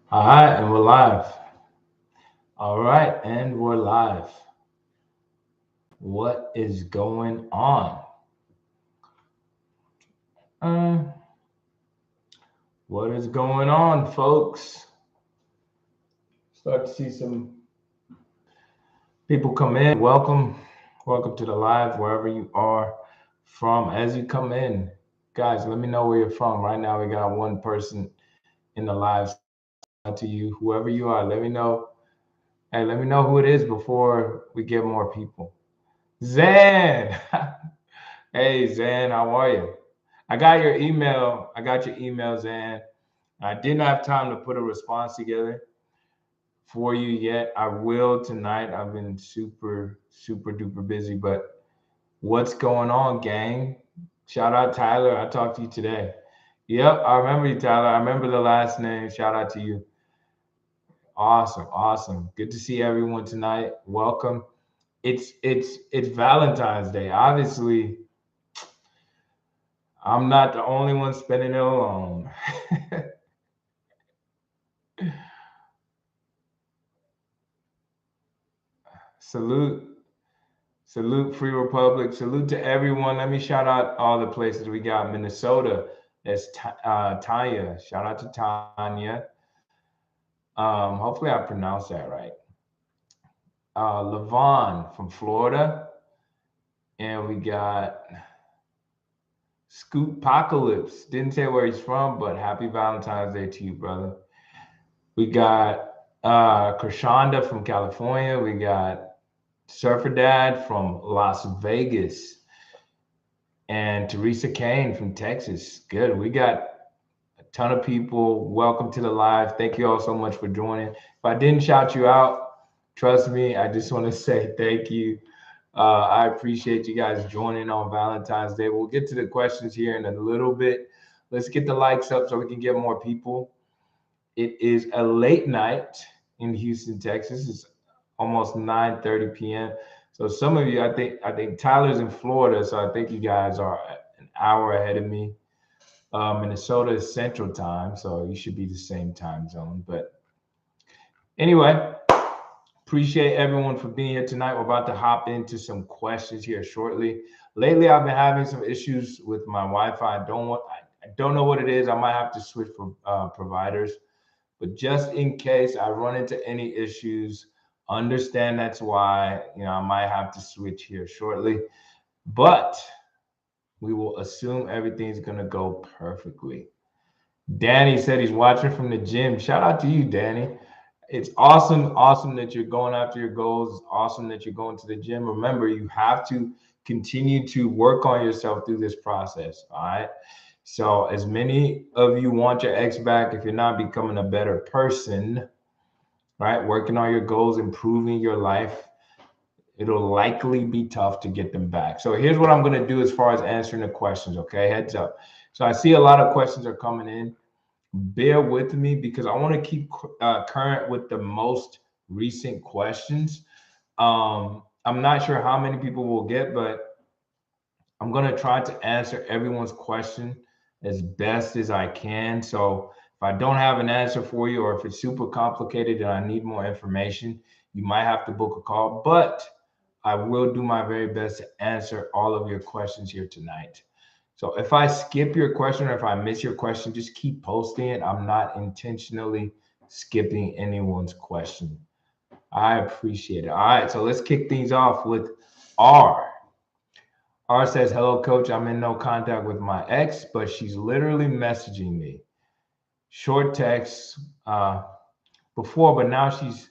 All right, and we're live. All right, and we're live. What is going on? Uh, what is going on, folks? Start to see some people come in. Welcome to the live, wherever you are from. As you come in, guys, let me know where you're from. Right now, we got one person in the live. To you, whoever you are, let me know. Hey, let me know who it is before we get more people. Zan. Hey Zan, how are you? I got your email. I got your email, Zan. I didn't have time to put a response together for you yet. I will tonight. I've been super duper busy. But what's going on, gang? Shout out Tyler. I talked to you today. Yep, I remember you, Tyler. I remember the last name. Shout out to you. Awesome. Good to see everyone tonight. Welcome. It's Valentine's Day. Obviously, I'm not the only one spending it alone. Salute, salute, Free Republic. Salute to everyone. Let me shout out all the places we got. Minnesota, that's Tanya. Shout out to Tanya. Hopefully, I pronounced that right. Levon from Florida, and we got Scoop Apocalypse. Didn't say where he's from, but happy Valentine's Day to you, brother. We got Krishanda from California. We got Surfer Dad from Las Vegas, and Teresa Kane from Texas. Good. We got a ton of people. Welcome to the live. Thank you all so much for joining. If I didn't shout you out, trust me, I just want to say thank you. I appreciate you guys joining on Valentine's Day. We'll get to the questions here in a little bit. Let's get the likes up so we can get more people. It is a late night in Houston, Texas. It's almost 9:30 p.m. So some of you, I think Tyler's in Florida, so I think you guys are an hour ahead of me. Minnesota is Central Time, so you should be the same time zone. But anyway, appreciate everyone for being here tonight. We're about to hop into some questions here shortly. Lately, I've been having some issues with my Wi-Fi. I don't know what it is. I might have to switch for providers. But just in case I run into any issues, understand that's why, I might have to switch here shortly. But we will assume everything's going to go perfectly. Danny said he's watching from the gym. Shout out to you, Danny. It's awesome that you're going after your goals. It's awesome that you're going to the gym. Remember, you have to continue to work on yourself through this process. All right. So, as many of you want your ex back, if you're not becoming a better person, right, working on your goals, improving your life, it'll likely be tough to get them back. So, here's what I'm going to do as far as answering the questions. Okay. Heads up. So, I see a lot of questions are coming in. Bear with me because I want to keep current with the most recent questions. I'm not sure how many people will get, but I'm going to try to answer everyone's question as best as I can. So if I don't have an answer for you, or if it's super complicated and I need more information, you might have to book a call. But I will do my very best to answer all of your questions here tonight. So if I skip your question or if I miss your question, just keep posting it. I'm not intentionally skipping anyone's question. I appreciate it. All right, so let's kick things off with R. R says, "Hello, coach. I'm in no contact with my ex, but she's literally messaging me. Short texts before, but now she's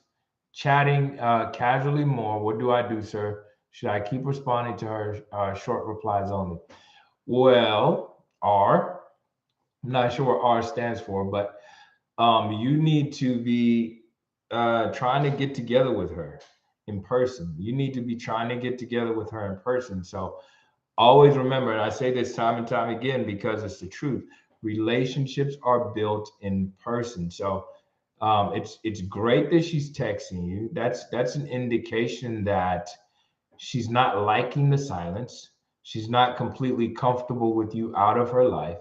chatting casually more. What do I do, sir? Should I keep responding to her short replies only?" Well, R, I'm not sure what R stands for, but you need to be trying to get together with her in person. You need to be trying to get together with her in person. So always remember, and I say this time and time again because it's the truth, relationships are built in person. So it's great that she's texting you. That's an indication that she's not liking the silence. She's not completely comfortable with you out of her life.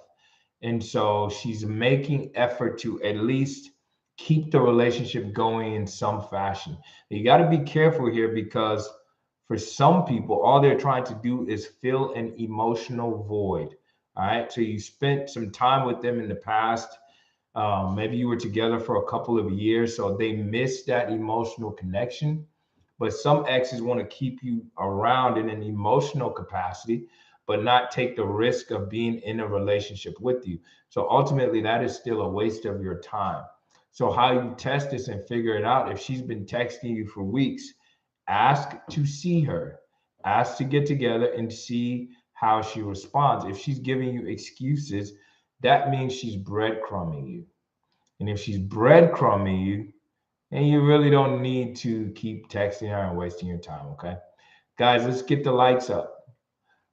And so she's making effort to at least keep the relationship going in some fashion. You got to be careful here because for some people, all they're trying to do is fill an emotional void. All right. So you spent some time with them in the past. Maybe you were together for a couple of years, so they missed that emotional connection. But some exes want to keep you around in an emotional capacity, but not take the risk of being in a relationship with you. So ultimately, that is still a waste of your time. So, how you test this and figure it out, if she's been texting you for weeks, ask to see her, ask to get together and see how she responds. If she's giving you excuses, that means she's breadcrumbing you. And if she's breadcrumbing you, then you really don't need to keep texting her and wasting your time, okay? Guys, let's get the likes up.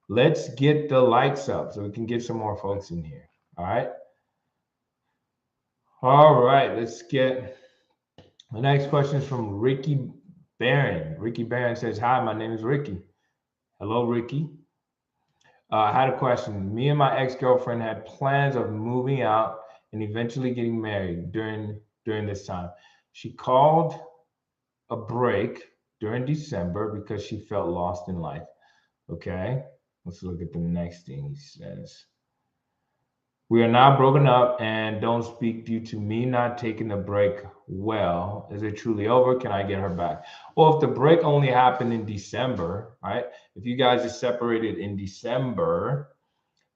Let's get the likes up so we can get some more folks in here. All right. All right. Let's get the next question is from Ricky Barron. Ricky Barron says, "Hi, my name is Ricky." Hello, Ricky. I had a question. Me and my ex-girlfriend had plans of moving out and eventually getting married during this time. She called a break during December because she felt lost in life. Okay, let's look at the next thing he says. We are now broken up and don't speak due to me not taking the break well. Is it truly over? Can I get her back? Well, if the break only happened in December, right? If you guys are separated in December,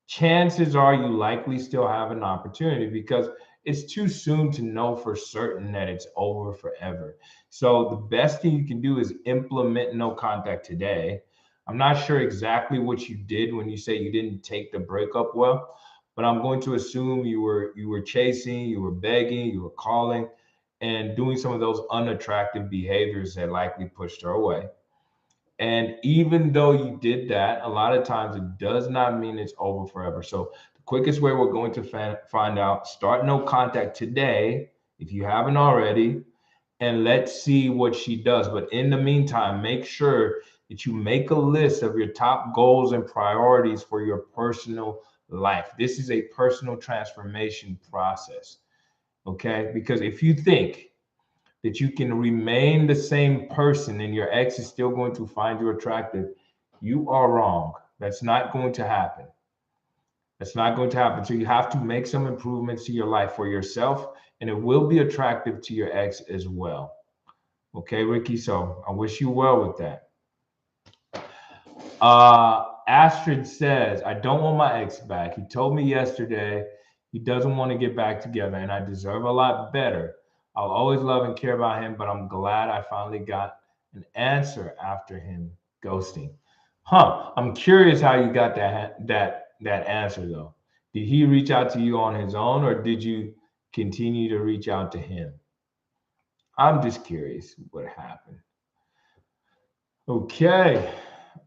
chances are you likely still have an opportunity because it's too soon to know for certain that it's over forever. So the best thing you can do is implement no contact today. I'm not sure exactly what you did when you say you didn't take the breakup well, but I'm going to assume you were chasing, you were begging, you were calling and doing some of those unattractive behaviors that likely pushed her away. And even though you did that, a lot of times it does not mean it's over forever. So the quickest way we're going to find out, start no contact today if you haven't already, and let's see what she does. But in the meantime, make sure that you make a list of your top goals and priorities for your personal life. This is a personal transformation process. Okay. Because if you think that you can remain the same person and your ex is still going to find you attractive, you are wrong. That's not going to happen. That's not going to happen. So you have to make some improvements to your life for yourself, and it will be attractive to your ex as well. Okay, Ricky. So I wish you well with that. Astrid says, I don't want my ex back. He told me yesterday he doesn't want to get back together, and I deserve a lot better. I'll always love and care about him, but I'm glad I finally got an answer after him ghosting. Huh. I'm curious how you got that answer though. Did he reach out to you on his own, or did you continue to reach out to him? I'm just curious what happened. Okay.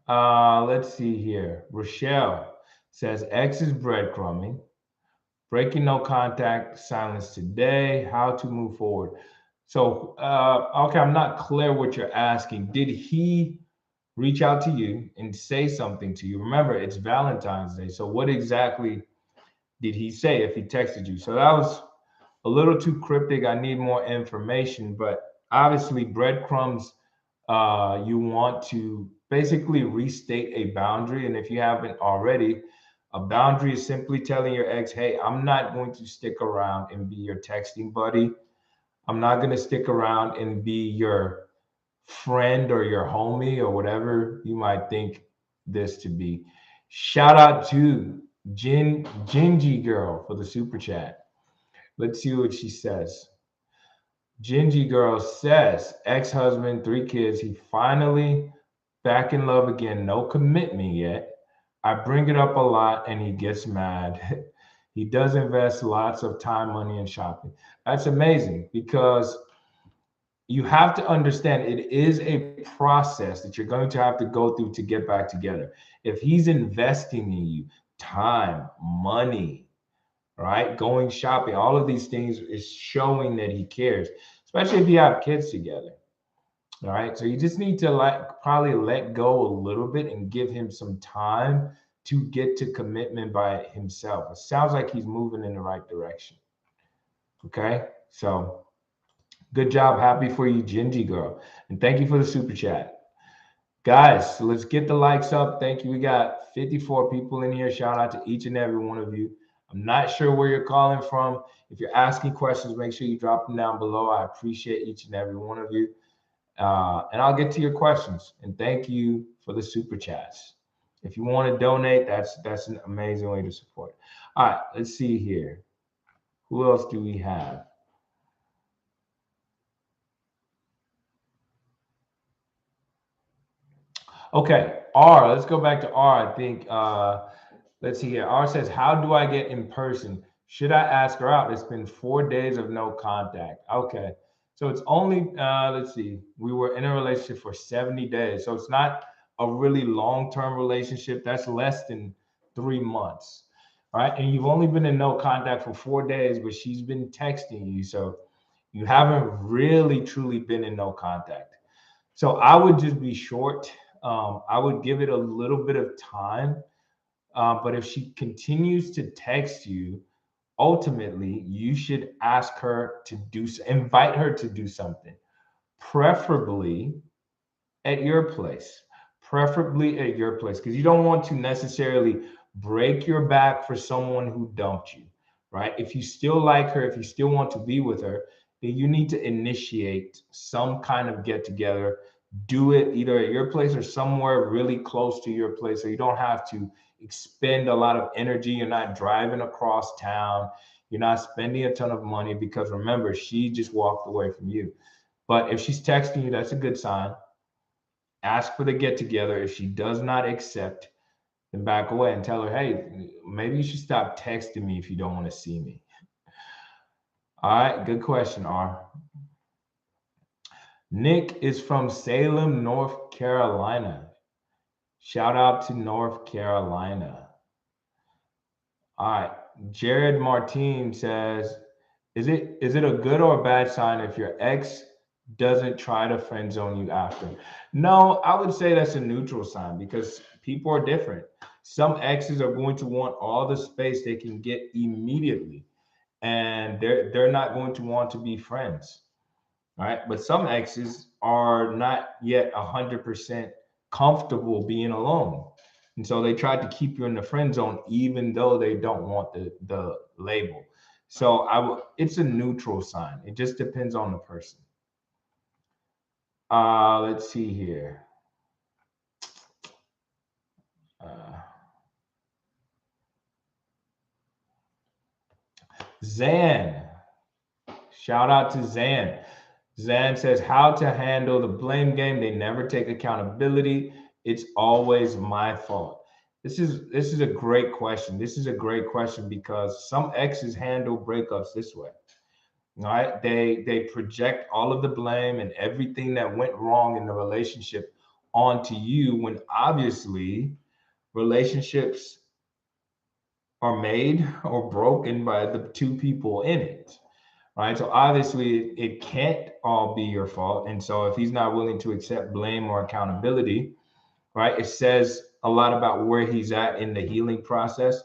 Let's see here. Rochelle says X is breadcrumbing. Breaking no contact, silence today. How to move forward. So, okay, I'm not clear what you're asking. Did he reach out to you and say something to you? Remember, it's Valentine's Day. So, what exactly did he say if he texted you? So, that was a little too cryptic. I need more information, but obviously, breadcrumbs, you want to basically restate a boundary. And if you haven't already, a boundary is simply telling your ex, hey, I'm not going to stick around and be your texting buddy. I'm not going to stick around and be your friend or your homie or whatever you might think this to be. Shout out to Gingy Girl for the super chat. Let's see what she says. Gingy Girl says, ex-husband, 3 kids. He finally back in love again. No commitment yet. I bring it up a lot and he gets mad. He does invest lots of time, money, and shopping. That's amazing because you have to understand it is a process that you're going to have to go through to get back together. If he's investing in you, time, money, right? Going shopping, all of these things is showing that he cares, especially if you have kids together. All right. So you just need to probably let go a little bit and give him some time to get to commitment by himself. It sounds like he's moving in the right direction. Okay. So Good job. Happy for you, Gingy girl. And thank you for the super chat. Guys, let's get the likes up. Thank you. We got 54 people in here. Shout out to each and every one of you. I'm not sure where you're calling from. If you're asking questions, make sure you drop them down below. I appreciate each and every one of you. And I'll get to your questions. And thank you for the super chats. If you want to donate, that's an amazing way to support. All right, let's see here. Who else do we have? Okay, R. Let's go back to R. I think. Let's see here. R says, "How do I get in person? Should I ask her out? It's been 4 days of no contact." Okay, so it's only. Let's see. We were in a relationship for 70 days, so it's not a really long-term relationship. That's less than 3 months, right? And you've only been in no contact for 4 days, but she's been texting you, so you haven't really truly been in no contact. So I would just be short. I would give it a little bit of time. But if she continues to text you, ultimately you should ask her to invite her to do something, preferably at your place, preferably at your place, because you don't want to necessarily break your back for someone who dumped you, right? If you still like her, if you still want to be with her, then you need to initiate some kind of get together. Do it either at your place or somewhere really close to your place, so you don't have to expend a lot of energy. You're not driving across town. You're not spending a ton of money, because remember, she just walked away from you. But if she's texting you, that's a good sign. Ask for the get together. If she does not accept, then back away and tell her, hey, maybe you should stop texting me if you don't want to see me. All right, good question, R. Nick is from Salem, North Carolina. Shout out to North Carolina. All right, Jared Martin says, is it a good or a bad sign if your ex doesn't try to friend zone you after? No, I would say that's a neutral sign, because people are different. Some exes are going to want all the space they can get immediately, and they're not going to want to be friends, right? But some exes are not yet 100% comfortable being alone. And so they try to keep you in the friend zone, even though they don't want the label. So it's a neutral sign. It just depends on the person. Let's see here. Uh, Zan, shout out to Zan. Zan says, how to handle the blame game. They never take accountability. It's always my fault. This is a great question. This is a great question because some exes handle breakups this way. All right. They project all of the blame and everything that went wrong in the relationship onto you, when obviously relationships are made or broken by the two people in it. Right. So obviously it can't all be your fault. And so if he's not willing to accept blame or accountability, right, it says a lot about where he's at in the healing process.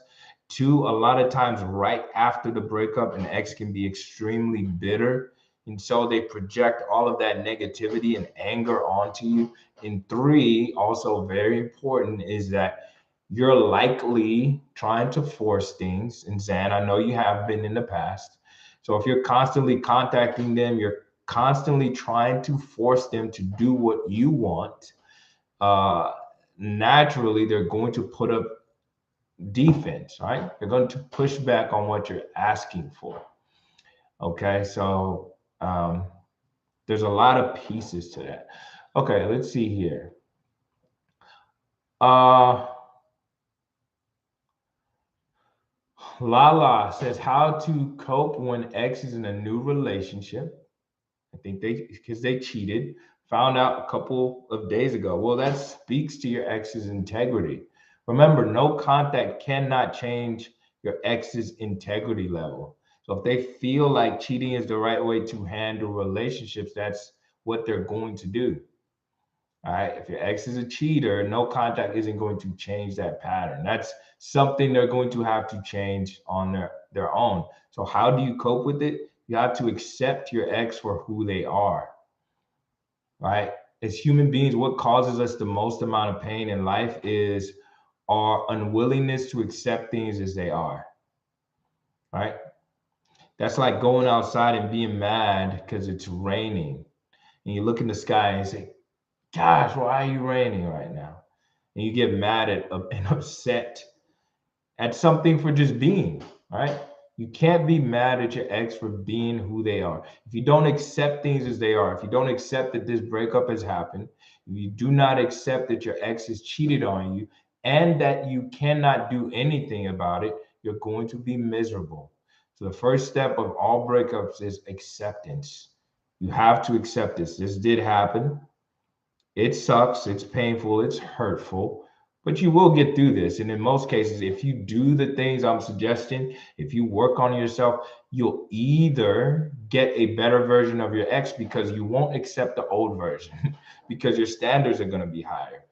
Two, a lot of times right after the breakup, an ex can be extremely bitter. And so they project all of that negativity and anger onto you. And three, also very important, is that you're likely trying to force things. And Zan, I know you have been in the past. So if you're constantly contacting them, you're constantly trying to force them to do what you want. Uh, Naturally, they're going to put up defense, right? They're going to push back on what you're asking for. Okay, so there's a lot of pieces to that. Okay, let's see here. Uh, Lala says, how to cope when ex is in a new relationship. I think because they cheated, found out a couple of days ago. Well, that speaks to your ex's integrity. Remember, no contact cannot change your ex's integrity level. So if they feel like cheating is the right way to handle relationships, that's what they're going to do. All right. If your ex is a cheater, no contact isn't going to change that pattern. That's something they're going to have to change on their own. So how do you cope with it? You have to accept your ex for who they are, right? As human beings, what causes us the most amount of pain in life is our unwillingness to accept things as they are, right? That's like going outside and being mad because it's raining. And you look in the sky and you say, gosh, why are you raining right now? And you get mad at and upset at something for just being, right? You can't be mad at your ex for being who they are. If you don't accept things as they are, if you don't accept that this breakup has happened, if you do not accept that your ex has cheated on you and that you cannot do anything about it, you're going to be miserable. So the first step of all breakups is acceptance. You have to accept this. This did happen. It sucks, it's painful, it's hurtful, but you will get through this. And in most cases, if you do the things I'm suggesting, if you work on yourself, you'll either get a better version of your ex because you won't accept the old version because your standards are going to be higher,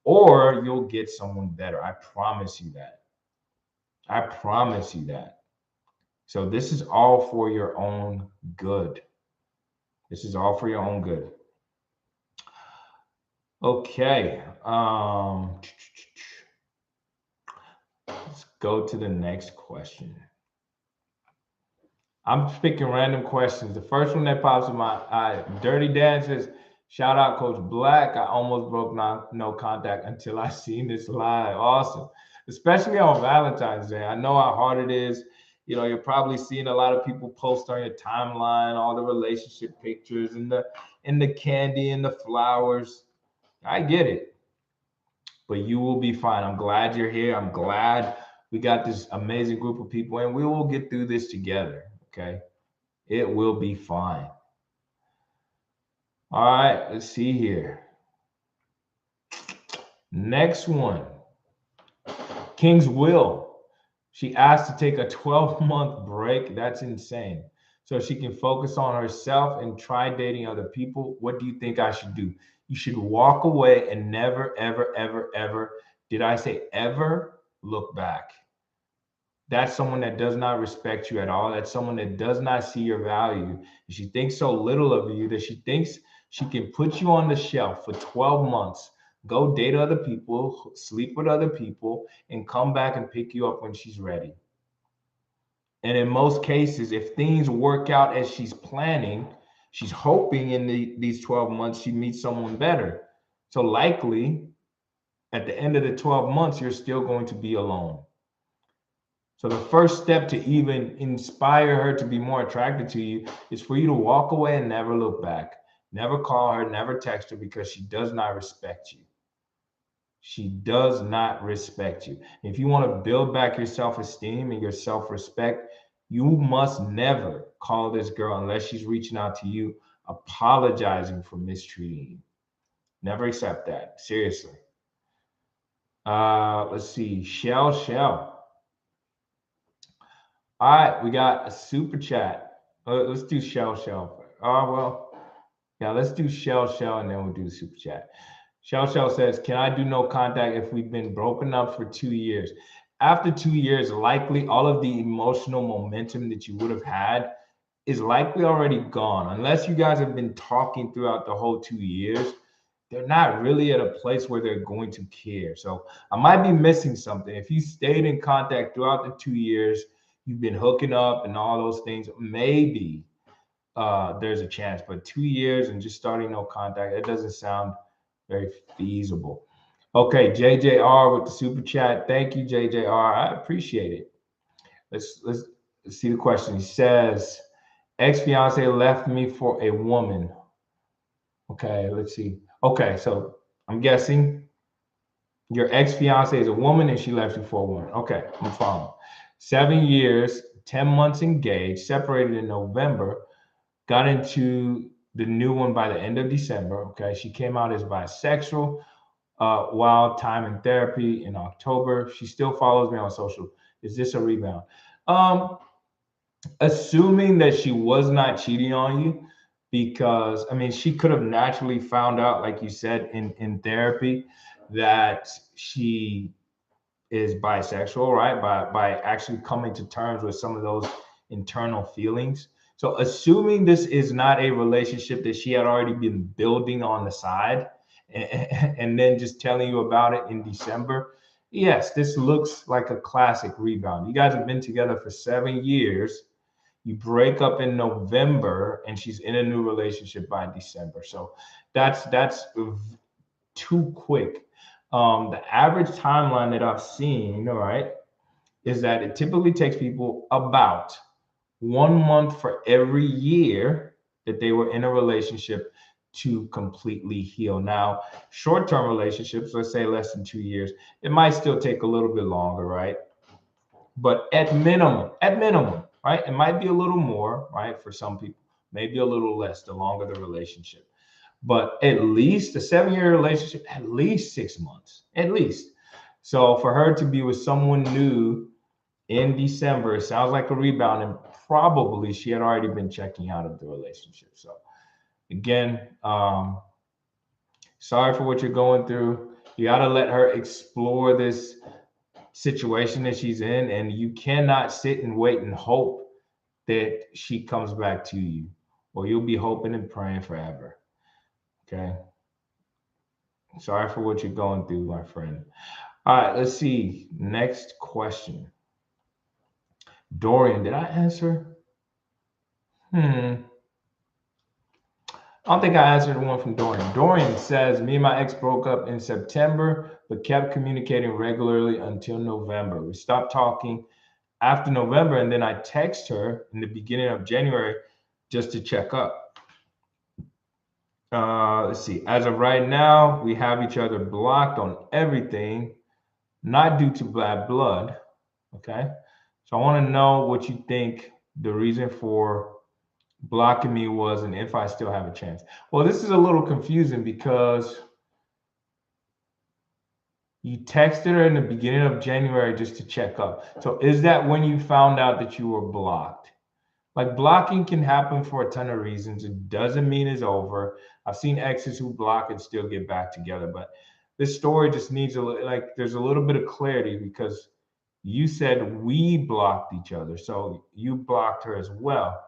or you'll get someone better. I promise you that. I promise you that. So this is all for your own good. This is all for your own good. Okay. Let's go to the next question. I'm picking random questions. The first one that pops in my eye, Dirty Dan says, shout out Coach Black. I almost broke no contact until I seen this live. Awesome. Especially on Valentine's Day. I know how hard it is. You know, you're probably seeing a lot of people post on your timeline, all the relationship pictures and the candy and the flowers. I get it. But you will be fine. I'm glad you're here. I'm glad we got this amazing group of people and we will get through this together. Okay. It will be fine. All right. Let's see here. Next one. King's Will. She asked to take a 12-month break. That's insane. So she can focus on herself and try dating other people. What do you think I should do? You should walk away and never, ever, ever, ever, did I say ever, look back. That's someone that does not respect you at all. That's someone that does not see your value. She thinks so little of you that she thinks she can put you on the shelf for 12 months, go date other people, sleep with other people, and come back and pick you up when she's ready. And in most cases, if things work out as she's planning, she's hoping in these 12 months she meets someone better. So likely at the end of the 12 months, you're still going to be alone. So the first step to even inspire her to be more attracted to you is for you to walk away and never look back. Never call her, never text her because she does not respect you. She does not respect you. If you want to build back your self-esteem and your self-respect, you must never call this girl unless she's reaching out to you, apologizing for mistreating you. Never accept that. Seriously. Let's see. Shell. All right, we got a super chat. Let's do Shell. Oh, well, yeah, let's do Shell, and then we'll do the super chat. Shell says, can I do no contact if we've been broken up for 2 years? After 2 years, likely all of the emotional momentum that you would have had is likely already gone. Unless you guys have been talking throughout the whole 2 years, they're not really at a place where they're going to care. So I might be missing something. If you stayed in contact throughout the 2 years, you've been hooking up and all those things, maybe there's a chance. But 2 years and just starting no contact, it doesn't sound very feasible. Okay, JJR with the super chat. Thank you, JJR. I appreciate it. Let's see the question. He says, ex-fiance left me for a woman. Okay, let's see. Okay, so I'm guessing your ex-fiance is a woman and she left you for a woman. Okay, I'm following. 7 years, 10 months engaged, separated in November, got into the new one by the end of December. Okay, she came out as bisexual while time in therapy in October. She still follows me on social. Is this a rebound? Assuming that she was not cheating on you, because I mean, she could have naturally found out, like you said, in therapy, that she is bisexual, right? By actually coming to terms with some of those internal feelings. So assuming this is not a relationship that she had already been building on the side and then just telling you about it in December, yes, this looks like a classic rebound. You guys have been together for 7 years. You break up in November and she's in a new relationship by December. So that's too quick. The average timeline that I've seen, all right, is that it typically takes people about 1 month for every year that they were in a relationship to completely heal. Now, short-term relationships, let's say less than 2 years, it might still take a little bit longer, right? But at minimum, right? It might be a little more, right? For some people, maybe a little less the longer the relationship. But at least a 7-year relationship, at least 6 months, at least. So for her to be with someone new in December, it sounds like a rebound, and probably she had already been checking out of the relationship. So again, sorry for what you're going through. You got to let her explore this situation that she's in, and you cannot sit and wait and hope that she comes back to you, or you'll be hoping and praying forever. Okay. Sorry for what you're going through, my friend. All right, let's see. Next question. Dorian, did I answer? I don't think I answered the one from Dorian. Dorian says, me and my ex broke up in September, but kept communicating regularly until November. We stopped talking after November, and then I text her in the beginning of January just to check up. Let's see. As of right now, we have each other blocked on everything, not due to bad blood. Okay. So I want to know what you think the reason for blocking me was and if I still have a chance. Well, this is a little confusing because you texted her in the beginning of January just to check up. So is that when you found out that you were blocked? Like, blocking can happen for a ton of reasons. It doesn't mean it's over. I've seen exes who block and still get back together, but this story just needs there's a little bit of clarity because you said we blocked each other. So you blocked her as well.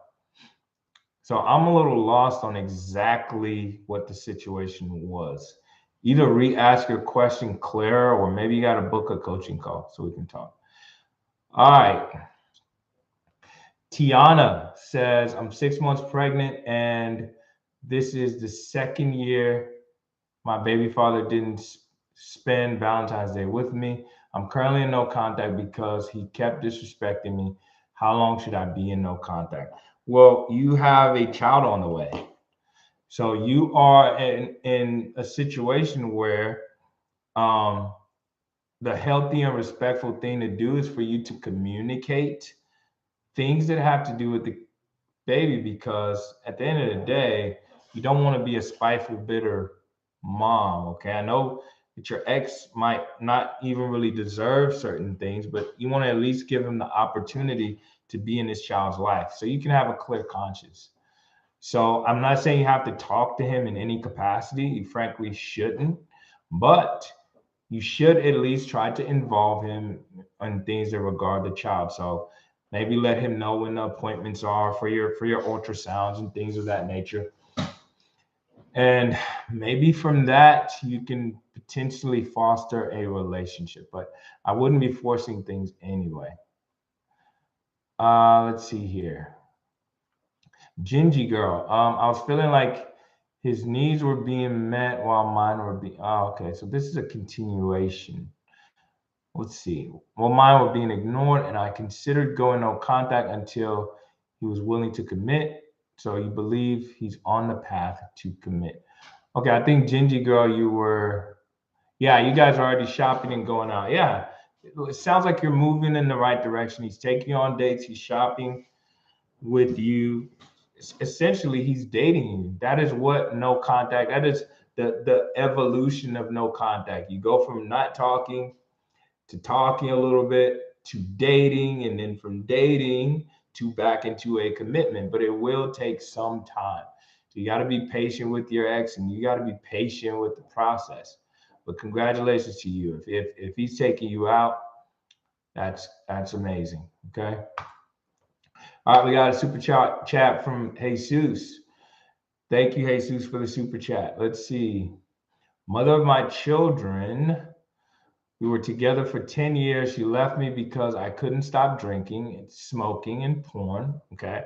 So I'm a little lost on exactly what the situation was. Either re-ask your question clearer, or maybe you got to book a coaching call so we can talk. All right. Tiana says, I'm 6 months pregnant and this is the second year my baby father didn't spend Valentine's Day with me. I'm currently in no contact because he kept disrespecting me. How long should I be in no contact? Well, you have a child on the way. So you are in a situation where the healthy and respectful thing to do is for you to communicate things that have to do with the baby, because at the end of the day, you don't want to be a spiteful, bitter mom. Okay. I know that your ex might not even really deserve certain things, but you want to at least give him the opportunity to be in this child's life so you can have a clear conscience. So I'm not saying you have to talk to him in any capacity. You frankly shouldn't, but you should at least try to involve him in things that regard the child. So maybe let him know when the appointments are for your ultrasounds and things of that nature. And maybe from that you can potentially foster a relationship, but I wouldn't be forcing things anyway. Let's see here. Gingy girl. I was feeling like his needs were being met while mine were being. Oh, okay. So this is a continuation. Let's see. Well, mine were being ignored, and I considered going no contact until he was willing to commit. So you believe he's on the path to commit. Okay, I think Gingy girl, yeah, you guys are already shopping and going out. Yeah, it sounds like you're moving in the right direction. He's taking you on dates. He's shopping with you. Essentially, he's dating you. That is what no contact. That is the evolution of no contact. You go from not talking to talking a little bit to dating, and then from dating to back into a commitment. But it will take some time. So you got to be patient with your ex, and you got to be patient with the process. But congratulations to you. If he's taking you out, that's amazing. Okay. All right, we got a super chat from Jesus. Thank you, Jesus, for the super chat. Let's see. Mother of my children, we were together for 10 years. She left me because I couldn't stop drinking and smoking and porn. Okay.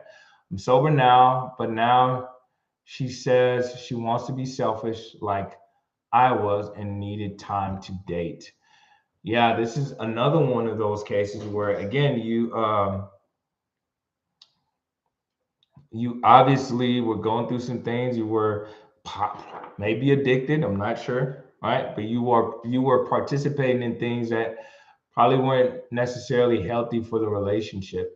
I'm sober now, but now she says she wants to be selfish like I was and needed time to date. Yeah, this is another one of those cases where, again, you obviously were going through some things. You were maybe addicted. I'm not sure, right? But you were participating in things that probably weren't necessarily healthy for the relationship.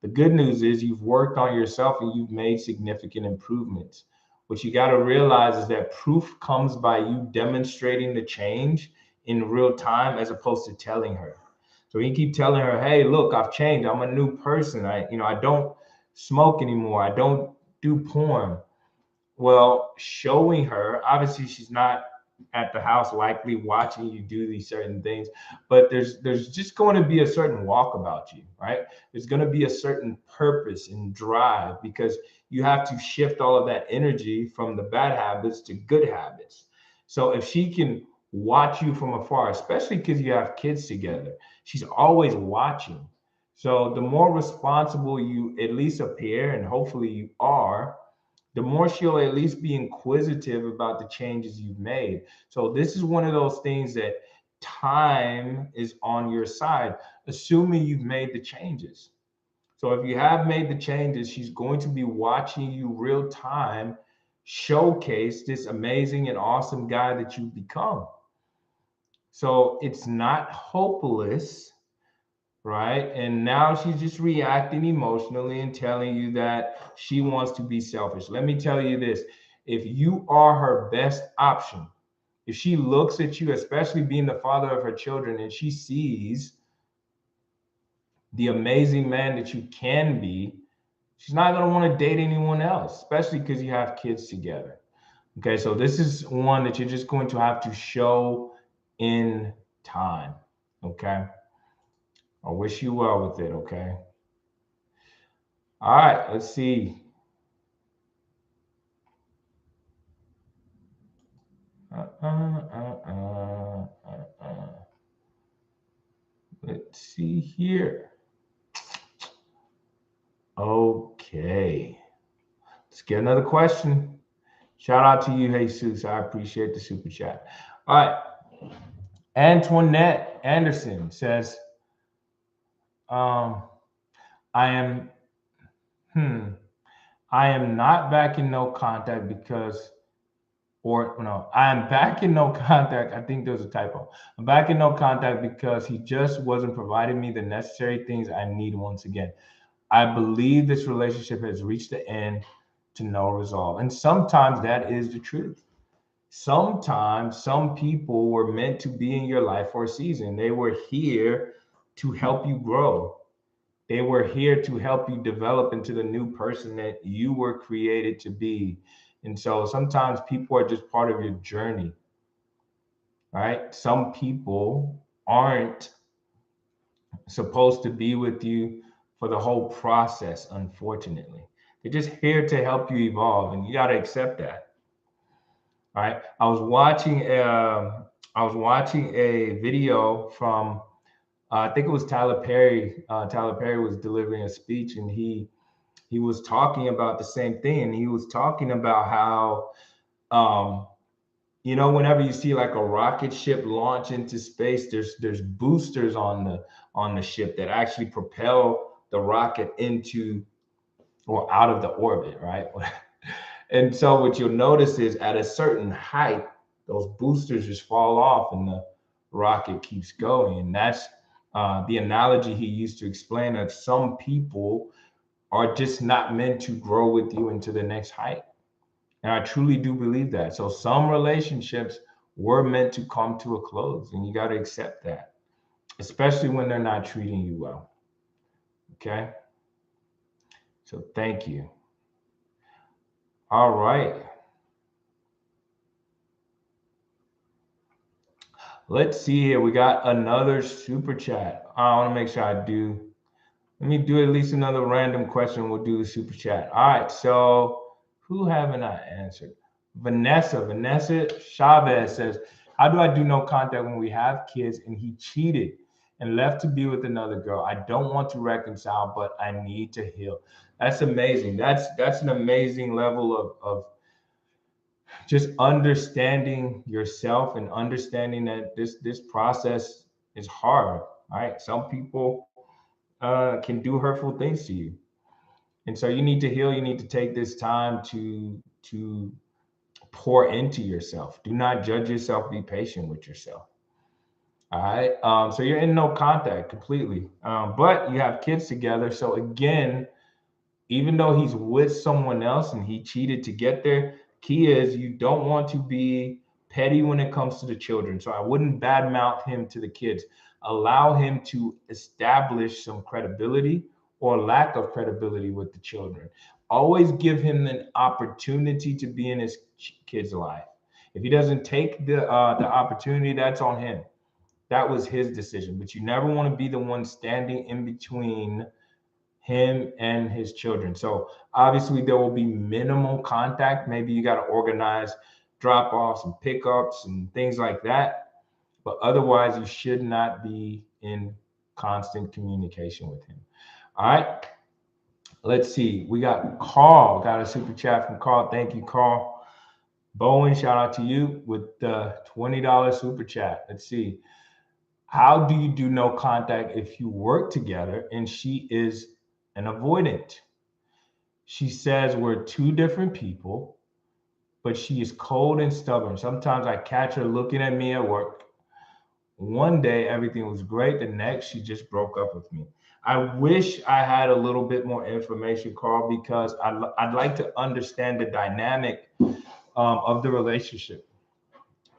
The good news is you've worked on yourself and you've made significant improvements. What you got to realize is that proof comes by you demonstrating the change in real time as opposed to telling her. So you keep telling her, "Hey, look, I've changed. I'm a new person. I don't smoke anymore. I don't do porn." Well, showing her, obviously she's not at the house likely watching you do these certain things, but there's just going to be a certain walk about you, right? There's going to be a certain purpose and drive because you have to shift all of that energy from the bad habits to good habits. So if she can watch you from afar, especially because you have kids together, she's always watching. So the more responsible you at least appear, and hopefully you are, the more she'll at least be inquisitive about the changes you've made. So this is one of those things that time is on your side, assuming you've made the changes. So if you have made the changes, she's going to be watching you real time showcase this amazing and awesome guy that you've become. So it's not hopeless, right? And now she's just reacting emotionally and telling you that she wants to be selfish. Let me tell you this, if you are her best option, if she looks at you, especially being the father of her children, and she sees the amazing man that you can be, she's not going to want to date anyone else, especially because you have kids together. Okay, so this is one that you're just going to have to show in time. Okay, I wish you well with it. Okay. All right, let's see. Uh, uh, uh, uh, uh. Let's see here. Okay. Let's get another question. Shout out to you, Jesus. I appreciate the super chat. All right. Antoinette Anderson says, um, I am, hmm, I am not back in no contact because, or no, I am back in no contact. I think there's a typo. I'm back in no contact because he just wasn't providing me the necessary things I need once again. I believe this relationship has reached the end to no resolve. And sometimes that is the truth. Sometimes some people were meant to be in your life for a season. They were here to help you grow. They were here to help you develop into the new person that you were created to be. And so sometimes people are just part of your journey, right? Some people aren't supposed to be with you for the whole process, unfortunately. They're just here to help you evolve, and you got to accept that. All right. I was watching a video from I think it was Tyler Perry. Tyler Perry was delivering a speech, and he was talking about the same thing. And he was talking about how whenever you see like a rocket ship launch into space, there's boosters on the ship that actually propel the rocket into or out of the orbit, right? And so what you'll notice is at a certain height, those boosters just fall off and the rocket keeps going. And that's the analogy he used to explain that some people are just not meant to grow with you into the next height. And I truly do believe that. So some relationships were meant to come to a close, and you got to accept that, especially when they're not treating you well. Okay. So thank you. All right. Let's see here. We got another super chat. I want to make sure I do Let me do at least another random question. We'll do the super chat. All right. So who haven't I answered? Vanessa Chavez says, how do I do no contact when we have kids and he cheated and left to be with another girl? I don't want to reconcile, but I need to heal. That's amazing. That's an amazing level of just understanding yourself and understanding that this process is hard. Right? Some people can do hurtful things to you, and so you need to heal. You need to take this time to pour into yourself. Do not judge yourself. Be patient with yourself. All right. So you're in no contact completely, but you have kids together. So again, even though he's with someone else and he cheated to get there, key is you don't want to be petty when it comes to the children. So I wouldn't badmouth him to the kids. Allow him to establish some credibility or lack of credibility with the children. Always give him an opportunity to be in his kid's life. If he doesn't take the opportunity, that's on him. That was his decision. But you never want to be the one standing in between him and his children. So obviously there will be minimal contact. Maybe you got to organize drop-offs and pickups and things like that. But otherwise, you should not be in constant communication with him. All right. Let's see. We got Carl. Got a super chat from Carl. Thank you, Carl. Bowen, shout out to you with the $20 super chat. Let's see. How do you do no contact if you work together and she is an avoidant? She says we're two different people, but she is cold and stubborn. Sometimes I catch her looking at me at work. One day everything was great. The next she just broke up with me. I wish I had a little bit more information, Carl, because I'd like to understand the dynamic of the relationship.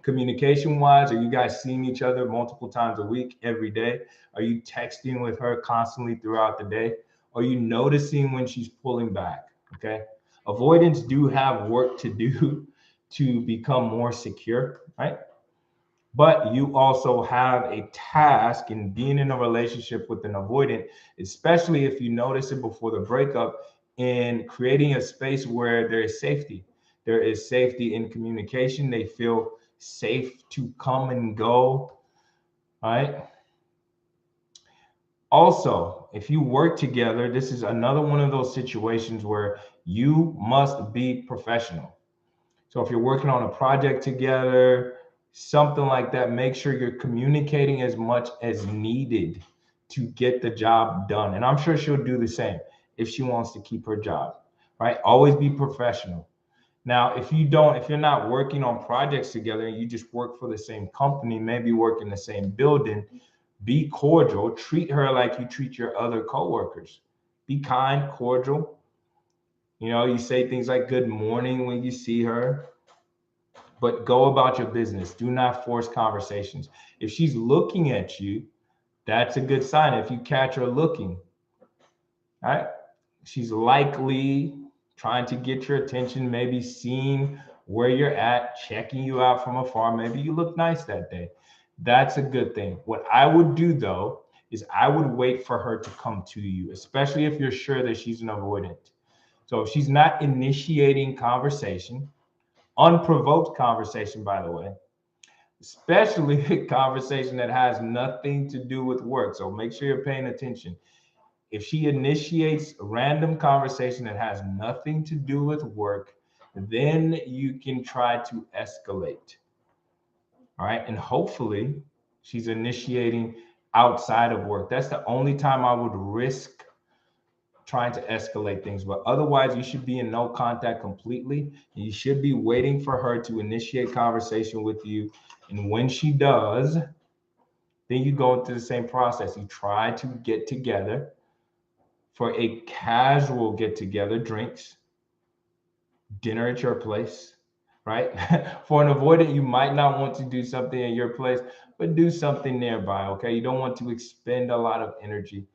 Communication wise, are you guys seeing each other multiple times a week, every day? Are you texting with her constantly throughout the day? Are you noticing when she's pulling back? Okay. Avoidance do have work to do to become more secure, right? But you also have a task in being in a relationship with an avoidant, especially if you notice it before the breakup, in creating a space where there is safety. There is safety in communication. They feel safe to come and go, right? Also, if you work together, this is another one of those situations where you must be professional. So if you're working on a project together, something like that, make sure you're communicating as much as needed to get the job done. And I'm sure she'll do the same if she wants to keep her job, right? Always be professional. Now, if you're not working on projects together and you just work for the same company, maybe work in the same building, be cordial, treat her like you treat your other coworkers. Be kind, cordial. You say things like good morning when you see her, but go about your business. Do not force conversations. If she's looking at you, that's a good sign. If you catch her looking, right? She's likely trying to get your attention, maybe seeing where you're at, checking you out from afar. Maybe you look nice that day. That's a good thing. What I would do though is I would wait for her to come to you, especially if you're sure that she's an avoidant. So if she's not initiating conversation, unprovoked conversation, by the way, especially a conversation that has nothing to do with work. So make sure you're paying attention. If she initiates a random conversation that has nothing to do with work, then you can try to escalate. All right. And hopefully she's initiating outside of work. That's the only time I would risk trying to escalate things. But otherwise, you should be in no contact completely. You should be waiting for her to initiate conversation with you. And when she does, then you go into the same process. You try to get together for a casual get together, drinks, dinner at your place, right? For an avoidant, you might not want to do something at your place, but do something nearby, okay? You don't want to expend a lot of energy,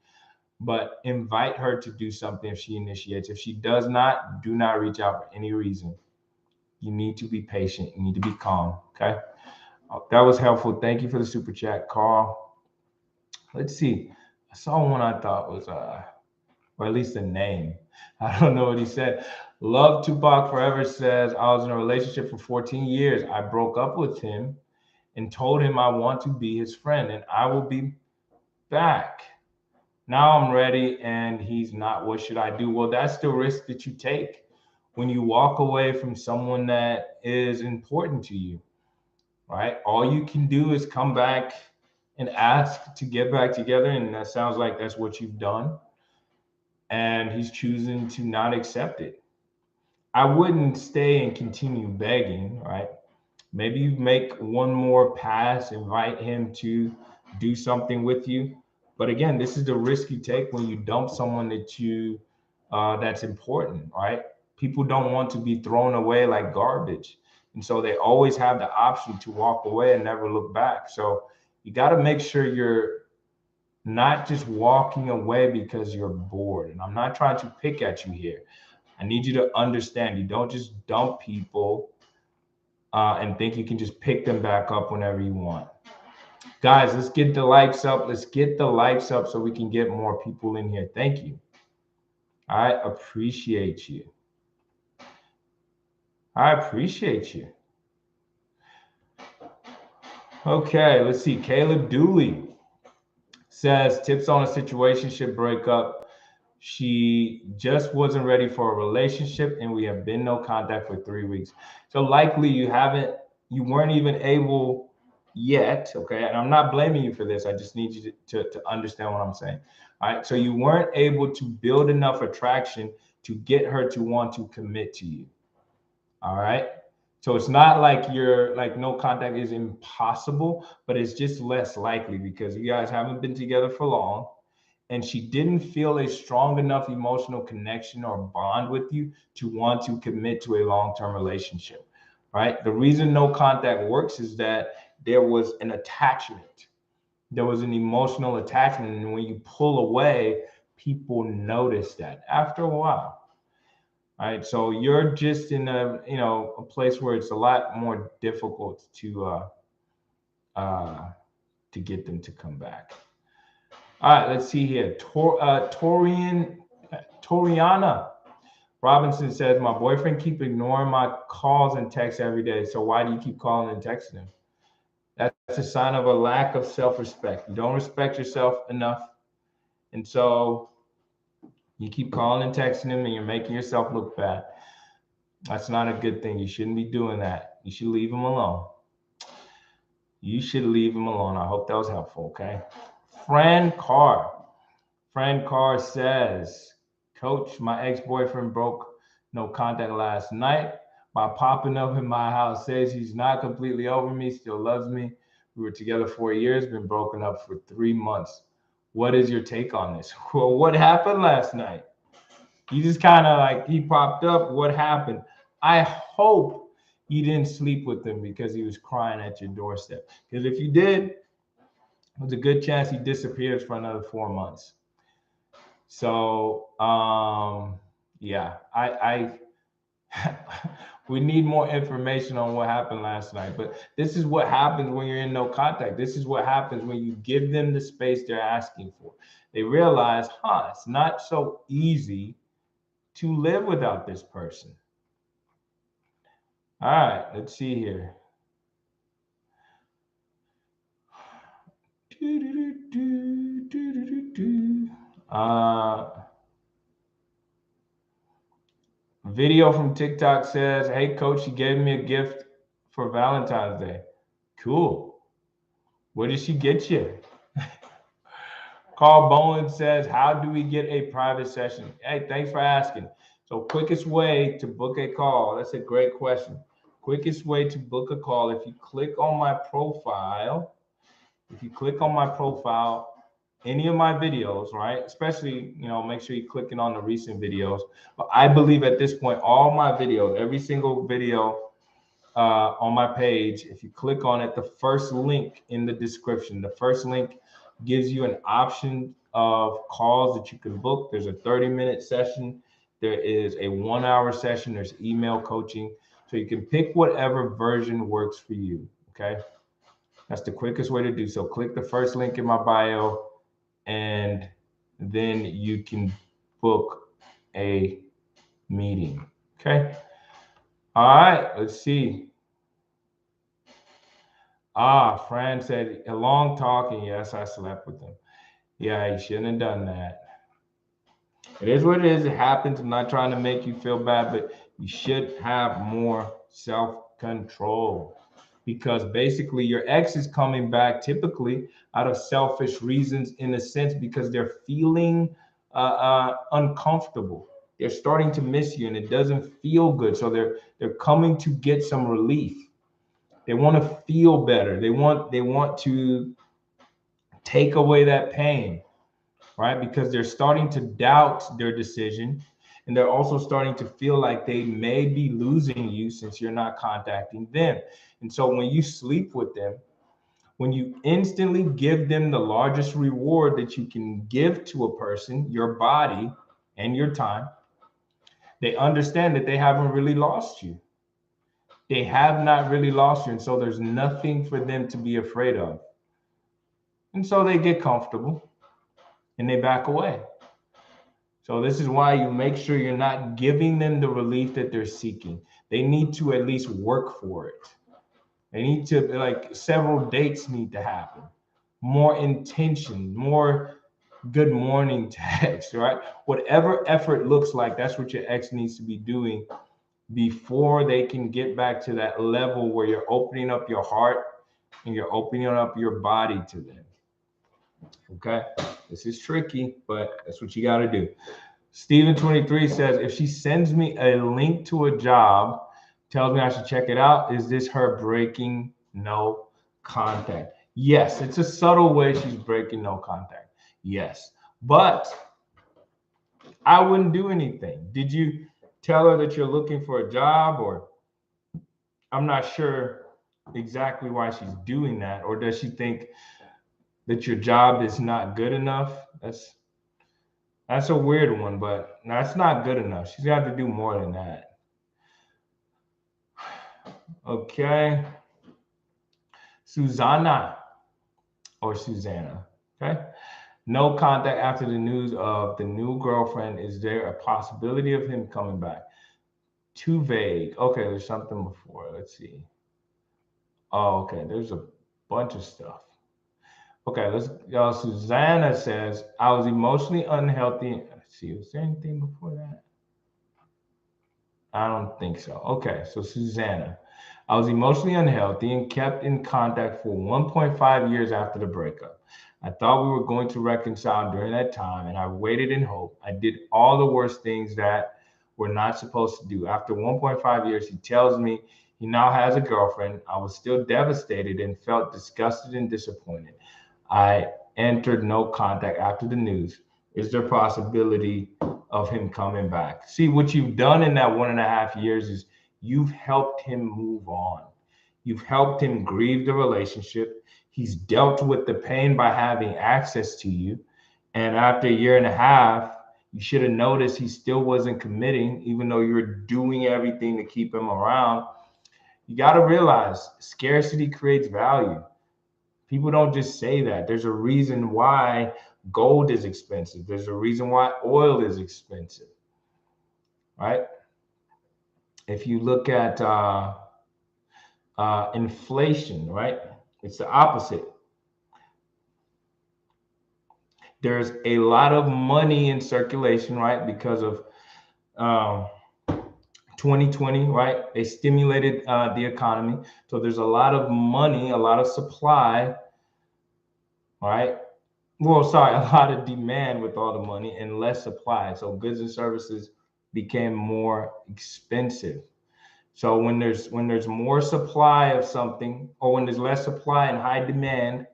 but invite her to do something if she initiates. If she does not, do not reach out for any reason. You need to be patient. You need to be calm, okay? That was helpful. Thank you for the super chat, Carl. Let's see. I saw one I thought was or at least a name. I don't know what he said. Love Tupac Forever says, I was in a relationship for 14 years. I broke up with him and told him I want to be his friend and I will be back. Now I'm ready and he's not. What should I do? Well, that's the risk that you take when you walk away from someone that is important to you, right? All you can do is come back and ask to get back together. And that sounds like that's what you've done. And he's choosing to not accept it. I wouldn't stay and continue begging, right? Maybe you make one more pass, invite him to do something with you. But again, this is the risk you take when you dump someone that you that's important, right? People don't want to be thrown away like garbage, and so they always have the option to walk away and never look back. So you got to make sure you're not just walking away because you're bored. And I'm not trying to pick at you here. I need you to understand. You don't just dump people and think you can just pick them back up whenever you want. Guys, let's get the likes up. Let's get the likes up so we can get more people in here. Thank you. I appreciate you. I appreciate you. Okay, let's see. Caleb Dooley says tips on a situationship breakup. She just wasn't ready for a relationship and we have been no contact for 3 weeks. So likely you weren't even able yet. Okay. And I'm not blaming you for this. I just need you to understand what I'm saying. All right. So you weren't able to build enough attraction to get her to want to commit to you. All right. So it's not like you're like no contact is impossible, but it's just less likely because you guys haven't been together for long and she didn't feel a strong enough emotional connection or bond with you to want to commit to a long-term relationship, right? The reason no contact works is that there was an attachment. There was an emotional attachment. And when you pull away, people notice that after a while. Right. So you're just in a place where it's a lot more difficult uh, to get them to come back. All right, let's see here. Toriana Robinson says, my boyfriend keep ignoring my calls and texts every day. So why do you keep calling and texting him? That's a sign of a lack of self-respect. You don't respect yourself enough. And so you keep calling and texting him and you're making yourself look bad. That's not a good thing. You shouldn't be doing that. You should leave him alone. You should leave him alone. I hope that was helpful, okay? Fran Carr. Fran Carr says, Coach, my ex-boyfriend broke no contact last night by popping up in my house. Says he's not completely over me, still loves me. We were together 4 years, been broken up for 3 months. What is your take on this? Well, what happened last night? You just kind of like, he popped up. What happened? I hope you didn't sleep with him because he was crying at your doorstep. Because if you did, there's a good chance he disappears for another 4 months. So yeah, I we need more information on what happened last night. But this is what happens when you're in no contact. This is what happens when you give them the space they're asking for. They realize, it's not so easy to live without this person. All right, let's see here. Video from TikTok says, hey, coach, she gave me a gift for Valentine's Day. Cool. What did she get you? Carl Bowen says, how do we get a private session? Hey, thanks for asking. So quickest way to book a call. That's a great question. Quickest way to book a call. If you click on my profile, any of my videos, right? Especially, make sure you're clicking on the recent videos. But I believe at this point, all my videos, every single video on my page, if you click on it, the first link in the description, the first link gives you an option of calls that you can book. There's a 30-minute session. There is a 1-hour session. There's email coaching. So you can pick whatever version works for you, okay? That's the quickest way to do so. Click the first link in my bio, and then you can book a meeting. Okay. All right. Let's see. Fran said, a long talking. Yes, I slept with him. Yeah, you shouldn't have done that. It is what it is. It happens. I'm not trying to make you feel bad, but you should have more self-control, because basically your ex is coming back typically out of selfish reasons, in a sense, because they're feeling uncomfortable. They're starting to miss you, and it doesn't feel good. So they're coming to get some relief. They want to feel better. They want to take away that pain, right? Because they're starting to doubt their decision. And they're also starting to feel like they may be losing you since you're not contacting them. And so when you sleep with them, when you instantly give them the largest reward that you can give to a person, your body and your time, they understand that they haven't really lost you. They have not really lost you. And so there's nothing for them to be afraid of. And so they get comfortable and they back away. So this is why you make sure you're not giving them the relief that they're seeking. They need to at least work for it. They need to, like, several dates need to happen. More intention, more good morning text, right? Whatever effort looks like, that's what your ex needs to be doing before they can get back to that level where you're opening up your heart and you're opening up your body to them. Okay? This is tricky, but that's what you got to do. Steven 23 says, if she sends me a link to a job, tells me I should check it out, is this her breaking no contact? Yes, it's a subtle way she's breaking no contact. Yes, but I wouldn't do anything. Did you tell her that you're looking for a job? Or I'm not sure exactly why she's doing that. Or does she think that your job is not good enough? That's a weird one, but that's not good enough. She's got to do more than that. Okay. Susanna or Susanna. Okay. No contact after the news of the new girlfriend. Is there a possibility of him coming back? Too vague. Okay, there's something before. Let's see. Oh, okay. There's a bunch of stuff. Okay, let's go. Susanna says, I was emotionally unhealthy. Let's see, was there anything before that? I don't think so. Okay, so Susanna, I was emotionally unhealthy and kept in contact for 1.5 years after the breakup. I thought we were going to reconcile during that time, and I waited in hope. I did all the worst things that we're not supposed to do. After 1.5 years, he tells me he now has a girlfriend. I was still devastated and felt disgusted and disappointed. I entered no contact after the news. Is there a possibility of him coming back? See, what you've done in that 1.5 years is you've helped him move on. You've helped him grieve the relationship. He's dealt with the pain by having access to you. And after a year and a half, you should have noticed he still wasn't committing, even though you were doing everything to keep him around. You got to realize scarcity creates value. People don't just say that. There's a reason why gold is expensive. There's a reason why oil is expensive, right? If you look at inflation, right? It's the opposite. There's a lot of money in circulation, right? Because of 2020, right? They stimulated the economy. So there's a lot of money, a lot of supply, right? Well, sorry, a lot of demand with all the money and less supply. So goods and services became more expensive. So when there's more supply of something, or when there's less supply and high demand,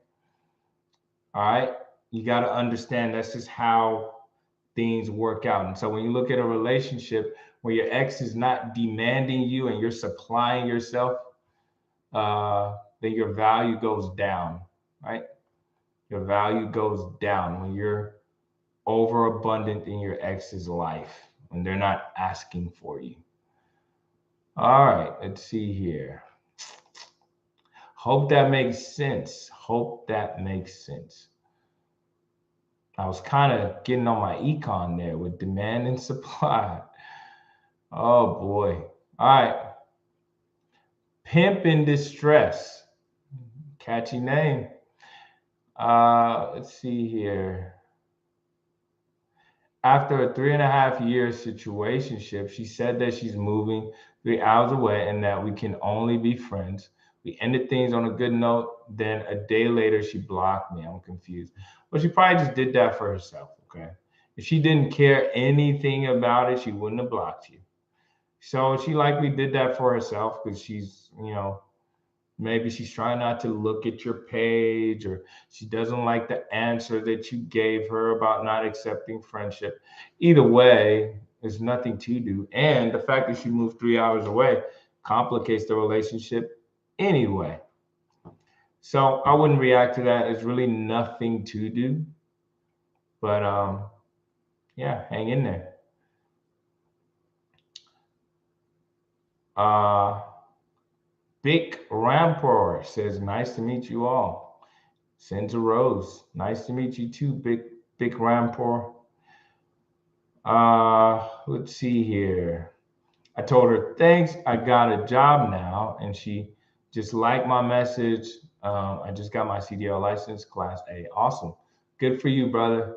all right, you got to understand that's just how things work out. And so when you look at a relationship where your ex is not demanding you and you're supplying yourself, then your value goes down, right? Your value goes down when you're overabundant in your ex's life, when they're not asking for you. All right, let's see here. Hope that makes sense. Hope that makes sense. I was kind of getting on my econ there with demand and supply. Oh boy. All right. Pimp in distress. Catchy name. Let's see here. After a 3.5 year situationship, she said that she's moving 3 hours away and that we can only be friends. We ended things on a good note. Then a day later, she blocked me. I'm confused. Well, she probably just did that for herself. Okay. If she didn't care anything about it, she wouldn't have blocked you. So she likely did that for herself because she's, maybe she's trying not to look at your page, or she doesn't like the answer that you gave her about not accepting friendship. Either way, there's nothing to do. And the fact that she moved 3 hours away complicates the relationship anyway. So I wouldn't react to that. There's really nothing to do. But yeah, hang in there. Uh Big Rampor says, nice to meet you all. Sends a rose. Nice to meet you too, Big Rampor. Let's see here. I told her, thanks, I got a job now. And she just liked my message. I just got my CDL license, Class A. Awesome. Good for you, brother.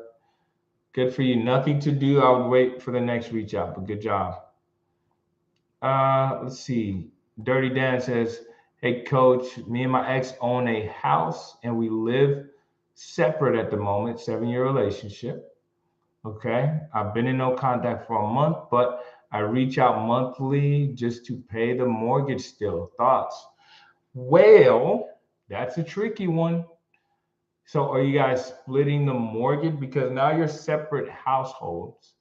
Good for you. Nothing to do. I would wait for the next reach out, but good job. Let's see. Dirty Dan says, hey, coach, me and my ex own a house and we live separate at the moment, 7 year relationship. Okay. I've been in no contact for a month, but I reach out monthly just to pay the mortgage still. Thoughts? Well, that's a tricky one. So are you guys splitting the mortgage? Because now you're separate households,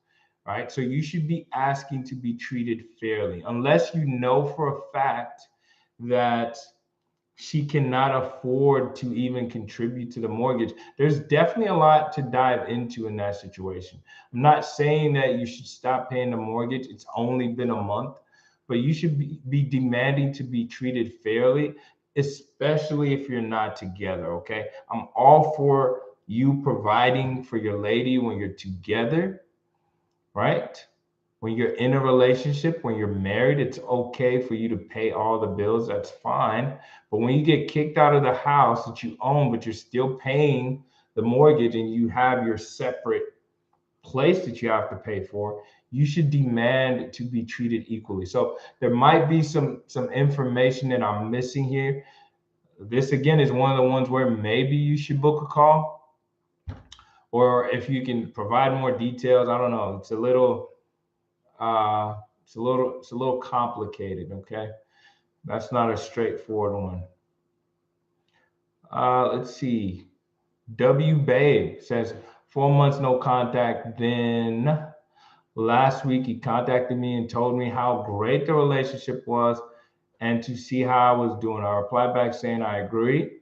right? So you should be asking to be treated fairly, unless you know for a fact that she cannot afford to even contribute to the mortgage. There's definitely a lot to dive into in that situation. I'm not saying that you should stop paying the mortgage. It's only been a month, but you should be demanding to be treated fairly, especially if you're not together. Okay. I'm all for you providing for your lady when you're together, right? When you're in a relationship, when you're married, it's okay for you to pay all the bills. That's fine. But when you get kicked out of the house that you own, but you're still paying the mortgage and you have your separate place that you have to pay for, you should demand to be treated equally. So there might be some information that I'm missing here. This again is one of the ones where maybe you should book a call, or if you can provide more details. I don't know. It's a little complicated. Okay, that's not a straightforward one. Let's see. W Babe says 4 months no contact. Then last week he contacted me and told me how great the relationship was and to see how I was doing. I replied back saying I agree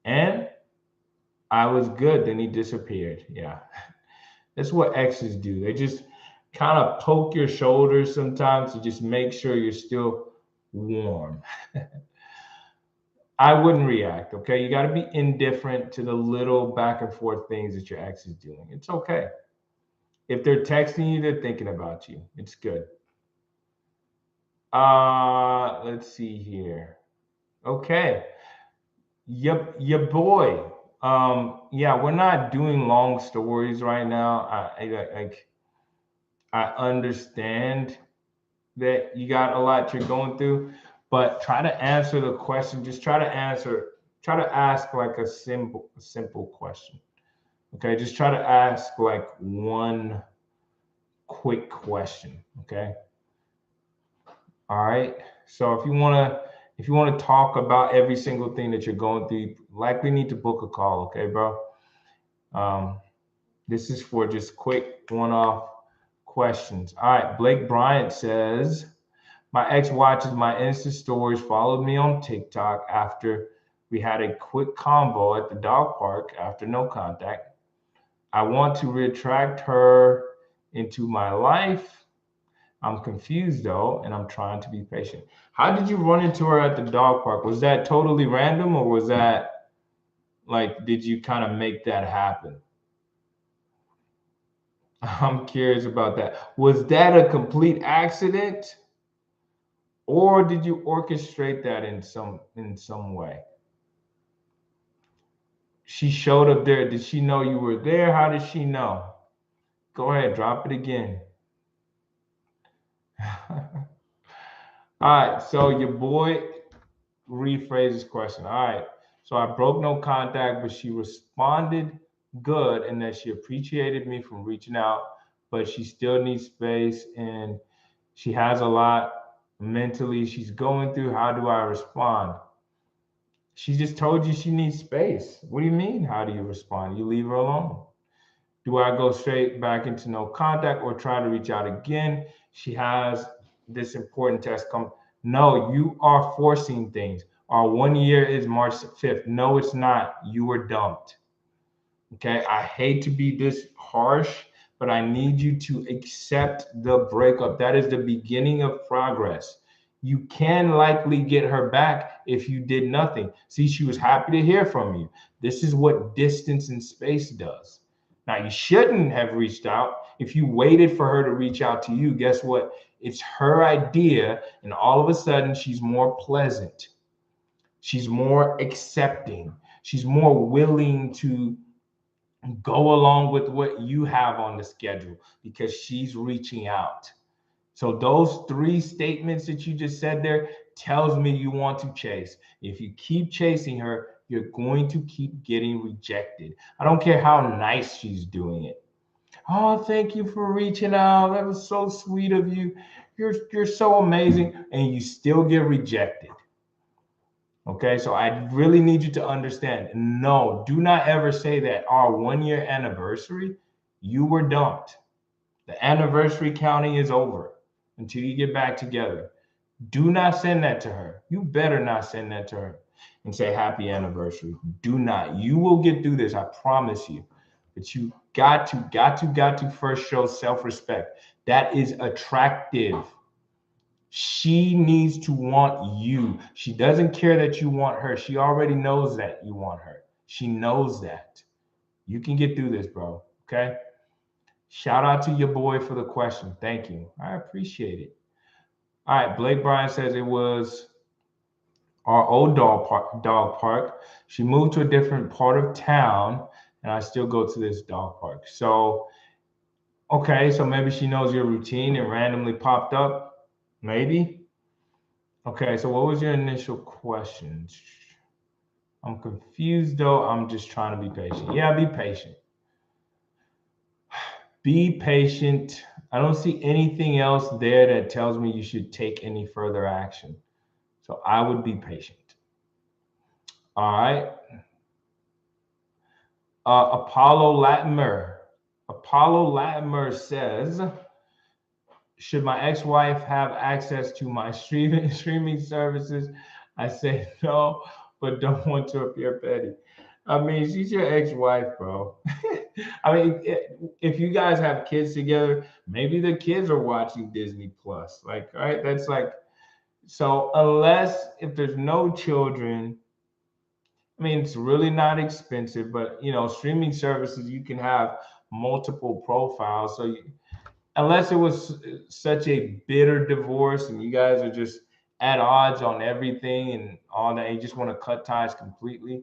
and I was good. Then he disappeared. Yeah, that's what exes do. They just kind of poke your shoulders sometimes to just make sure you're still warm. I wouldn't react. Okay. You got to be indifferent to the little back and forth things that your ex is doing. It's okay. If they're texting you, they're thinking about you. It's good. Let's see here. Okay. Yep, your boy. Yeah, we're not doing long stories right now. I understand that you got a lot you're going through, but try to answer the question. Just try to ask like a simple question. Okay. Just try to ask like one quick question. Okay. All right. So if you want to talk about every single thing that you're going through, you likely need to book a call. Okay, bro. Um, this is for just quick one-off questions. All right. Blake Bryant says, my ex watches my Insta stories, followed me on TikTok after we had a quick combo at the dog park after no contact. I want to retract her into my life. I'm confused though, and I'm trying to be patient. How did you run into her at the dog park? Was that totally random, or was that like, did you kind of make that happen? I'm curious about that. Was that a complete accident, or did you orchestrate that in some way? She showed up there. Did she know you were there? How did she know? Go ahead, drop it again. All right, so your boy rephrased his question. All right, so I broke no contact, but she responded good and that she appreciated me from reaching out, but she still needs space and she has a lot mentally she's going through. How do I respond? She just told you she needs space. What do you mean? How do you respond? You leave her alone. Do I go straight back into no contact or try to reach out again? She has this important test come. No, you are forcing things. Our 1 year is March 5th. No, it's not. You were dumped. Okay. I hate to be this harsh, but I need you to accept the breakup. That is the beginning of progress. You can likely get her back if you did nothing. See, she was happy to hear from you. This is what distance and space does. Now, you shouldn't have reached out. If you waited for her to reach out to you, guess what? It's her idea, and all of a sudden, she's more pleasant. She's more accepting. She's more willing to go along with what you have on the schedule because she's reaching out. So those three statements that you just said there tells me you want to chase. If you keep chasing her, you're going to keep getting rejected. I don't care how nice she's doing it. Oh, thank you for reaching out. That was so sweet of you. You're so amazing, and you still get rejected. Okay, so I really need you to understand. No, do not ever say that our 1 year anniversary, you were dumped. The anniversary counting is over until you get back together. Do not send that to her. You better not send that to her and say happy anniversary. Do not. You will get through this, I promise you. But you got to first show self respect. That is attractive. She needs to want you. She doesn't care that you want her. She already knows that you want her. She knows that. You can get through this, bro. Okay. Shout out to your boy for the question. Thank you. I appreciate it. All right. Blake Bryan says it was our old dog park. She moved to a different part of town, and I still go to this dog park. So, okay. So maybe she knows your routine and randomly popped up. Maybe. Okay, so what was your initial question? I'm confused though. I'm just trying to be patient. Yeah, be patient. Be patient. I don't see anything else there that tells me you should take any further action. So I would be patient. All right. Apollo Latimer. Apollo Latimer says, should my ex-wife have access to my streaming services? I said no, but don't want to appear petty. I mean, she's your ex-wife, bro. I mean, if you guys have kids together, maybe the kids are watching Disney Plus. Like, right? That's like, so unless if there's no children, I mean, it's really not expensive, but streaming services, you can have multiple profiles. So unless it was such a bitter divorce and you guys are just at odds on everything and all that, you just want to cut ties completely,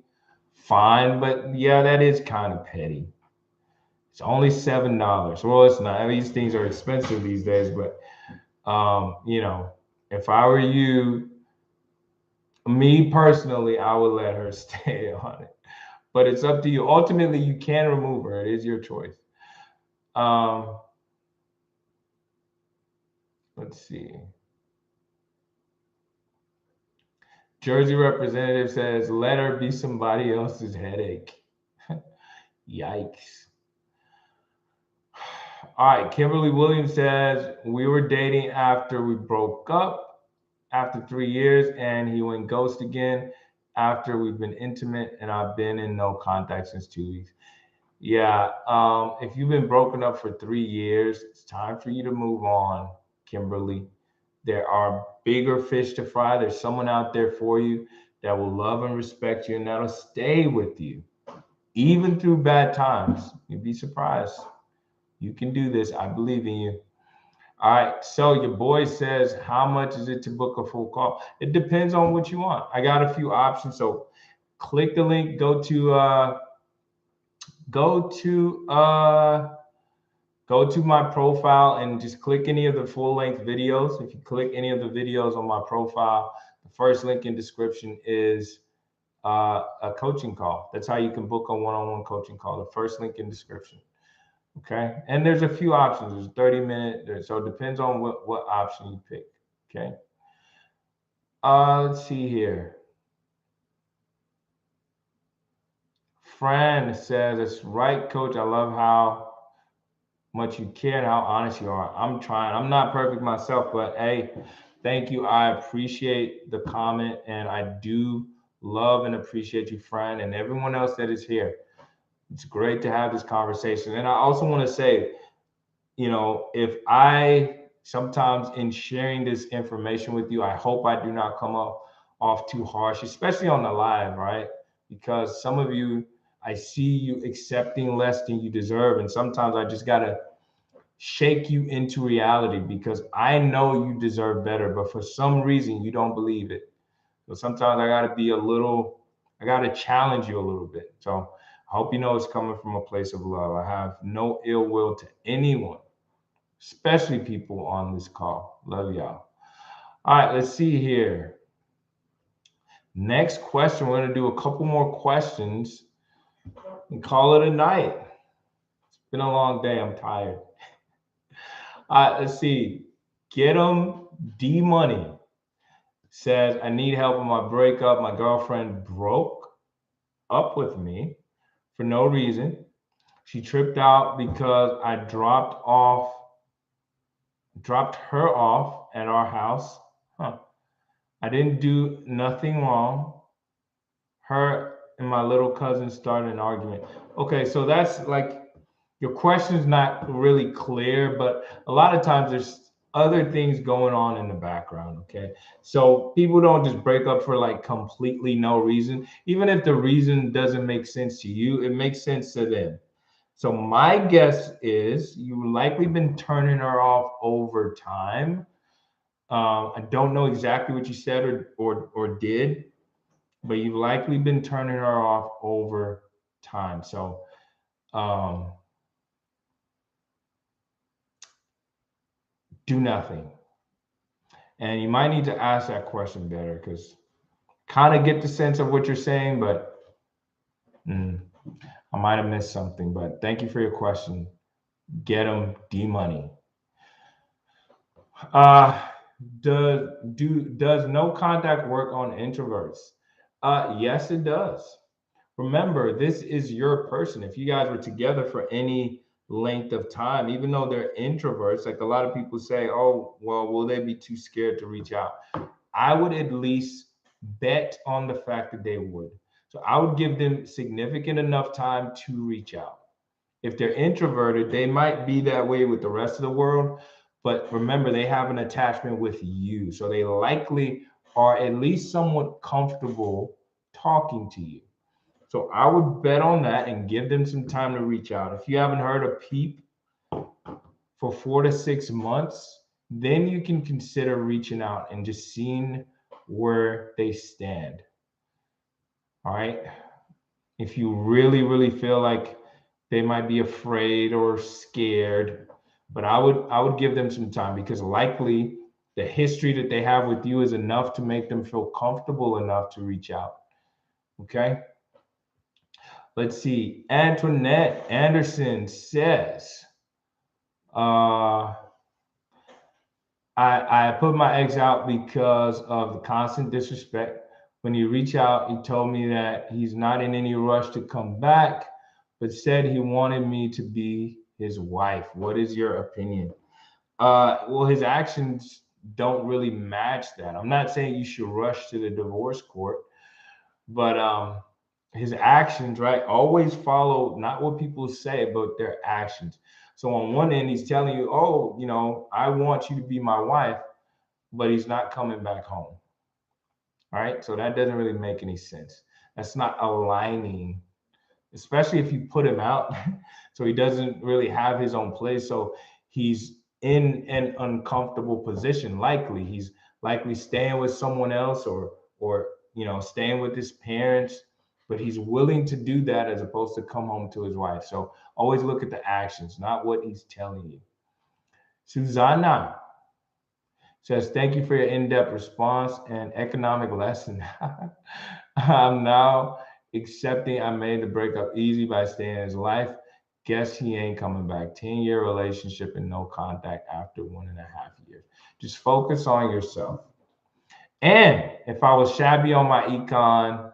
fine. But yeah, that is kind of petty. It's only $7. Well, it's not. I mean, these things are expensive these days, but if I were you, me personally, I would let her stay on it. But it's up to you. Ultimately, you can remove her. It is your choice. Um, let's see. Jersey representative says, let her be somebody else's headache. Yikes. All right. Kimberly Williams says, we were dating after we broke up after 3 years, and he went ghost again after we've been intimate, and I've been in no contact since 2 weeks. Yeah. If you've been broken up for 3 years, it's time for you to move on, Kimberly. There are bigger fish to fry. There's someone out there for you that will love and respect you and that'll stay with you, even through bad times. You'd be surprised. You can do this. I believe in you. All right. So your boy says, how much is it to book a full call? It depends on what you want. I got a few options. So click the link, go to go to my profile and just click any of the full length videos. If you click any of the videos on my profile, the first link in description is a coaching call. That's how you can book a one-on-one coaching call. The first link in description. Okay. And there's a few options. There's 30-minute. So it depends on what option you pick. Okay. Let's see here. Fran says, it's right, coach. I love how much you care and how honest you are. I'm trying. I'm not perfect myself, but hey, thank you. I appreciate the comment, and I do love and appreciate you, Fran, and everyone else that is here. It's great to have this conversation. And I also want to say, if I sometimes in sharing this information with you, I hope I do not come off too harsh, especially on the live, right? Because some of you, I see you accepting less than you deserve. And sometimes I just got to shake you into reality because I know you deserve better, but for some reason you don't believe it. So sometimes I got to challenge you a little bit. So I hope you know it's coming from a place of love. I have no ill will to anyone, especially people on this call. Love y'all. All right, let's see here. Next question. We're going to do a couple more questions and call it a night. It's been a long day. I'm tired. All right, let's see. Get them D Money says, I need help with my breakup. My girlfriend broke up with me for no reason. She tripped out because I dropped her off at our house. Huh. I didn't do nothing wrong. Her and my little cousin started an argument. Okay, so that's like your question's not really clear, but a lot of times there's other things going on in the background. Okay, so people don't just break up for like completely no reason. Even if the reason doesn't make sense to you, it makes sense to them. So my guess is you likely been turning her off over time. I don't know exactly what you said or did, but you've likely been turning her off over time. So um, do nothing. And you might need to ask that question better because kind of get the sense of what you're saying, but I might have missed something. But thank you for your question. Get them D Money. Does no contact work on introverts? Yes, it does. Remember, this is your person. If you guys were together for any length of time, even though they're introverts, like a lot of people say, oh, well, will they be too scared to reach out? I would at least bet on the fact that they would. So I would give them significant enough time to reach out. If they're introverted, they might be that way with the rest of the world. But remember, they have an attachment with you. So they likely are at least somewhat comfortable talking to you. So I would bet on that and give them some time to reach out. If you haven't heard a peep for 4 to 6 months, then you can consider reaching out and just seeing where they stand. All right. If you really, really feel like they might be afraid or scared, but I would give them some time because likely the history that they have with you is enough to make them feel comfortable enough to reach out. Okay. Let's see. Antoinette Anderson says, I put my ex out because of the constant disrespect. When he reached out, he told me that he's not in any rush to come back, but said he wanted me to be his wife. What is your opinion? Well, his actions don't really match that. I'm not saying you should rush to the divorce court, but his actions, right, always follow not what people say, but their actions. So on one end, he's telling you, oh, I want you to be my wife, but he's not coming back home. All right. So that doesn't really make any sense. That's not aligning especially if you put him out. So he doesn't really have his own place. So he's in an uncomfortable position. Likely he's likely staying with someone else, or staying with his parents, but he's willing to do that as opposed to come home to his wife. So always look at the actions, not what he's telling you. Susanna says, thank you for your in-depth response and economic lesson. I'm now accepting I made the breakup easy by staying in his life. Guess he ain't coming back. 10-year relationship and no contact after 1.5 years. Just focus on yourself. And if I was shabby on my econ,